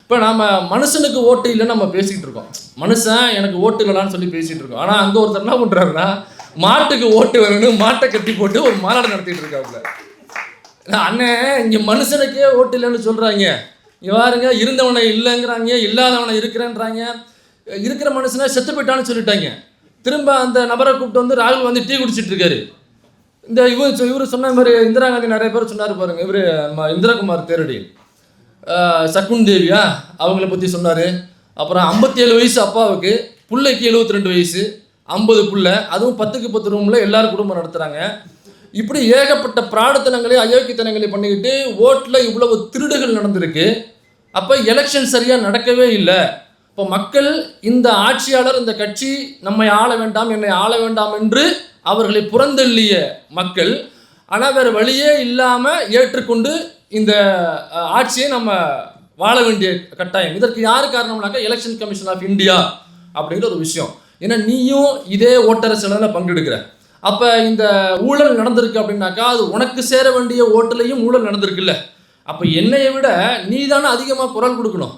இப்போ நம்ம மனுஷனுக்கு ஓட்டு இல்லைன்னு நம்ம பேசிக்கிட்டு இருக்கோம். மனுஷன் எனக்கு ஓட்டு இல்லைனான்னு சொல்லி பேசிகிட்டு இருக்கோம். ஆனால் அங்கே ஒருத்தர் என்ன பண்ணுறாருன்னா, மாட்டுக்கு ஓட்டு வேணும்னு மாட்டை கட்டி போட்டு ஒரு மாநாடு நடத்திட்டு இருக்காப்புல. அண்ணன் இங்கே மனுஷனுக்கே ஓட்டு இல்லைன்னு சொல்கிறாங்க. இங்கே பாருங்க, இருந்தவனை இல்லைங்கிறாங்க, இல்லாதவனை இருக்கிறேன்றாங்க. இருக்கிற மனுஷனை செத்து போயிட்டான்னு சொல்லிட்டாங்க. திரும்ப அந்த நபரை கூப்பிட்டு வந்து ராகுல் வந்து டீ குடிச்சிட்டு இருக்காரு. இந்த இவர் சொன்ன மாதிரி இந்திரா காந்தி நிறைய பேர் சொன்னார் பாருங்க. இவர் இந்திரகுமார் தேரடி, சக்குன் தேவியா அவங்கள பற்றி சொன்னார். அப்புறம் 57 வயசு அப்பாவுக்கு, பிள்ளைக்கு 72 வயசு, 50 பிள்ளை, அதுவும் 10க்கு 10 ரூமில் எல்லாரும் குடும்பம் நடத்துகிறாங்க. இப்படி ஏகப்பட்ட பிராடத்தனங்களை அயோக்கியத்தனங்களை பண்ணிக்கிட்டு ஓட்டில் இவ்வளவு திருடுகள் நடந்திருக்கு. அப்போ எலெக்ஷன் சரியாக நடக்கவே இல்லை. இப்போ மக்கள் இந்த ஆட்சியாளர், இந்த கட்சி நம்மை ஆள வேண்டாம், என்னை ஆள வேண்டாம் என்று அவர்களை புறந்தள்ளிய மக்கள், ஆனால் வேறு வழியே இல்லாமல் ஏற்றுக்கொண்டு இந்த ஆட்சியை நம்ம வாழ வேண்டிய கட்டாயம். இதற்கு யார் காரணம்னாக்கா எலெக்ஷன் கமிஷன் ஆஃப் இந்தியா அப்படிங்கிற ஒரு விஷயம். ஏன்னா நீயும் இதே ஓட்டரசில் பங்கெடுக்கிற. அப்போ இந்த ஊழல் நடந்திருக்கு அப்படின்னாக்கா அது உனக்கு சேர வேண்டிய ஓட்டுலையும் ஊழல் நடந்திருக்குல்ல. அப்போ என்னையை விட நீ தானே அதிகமாக குரல் கொடுக்கணும்.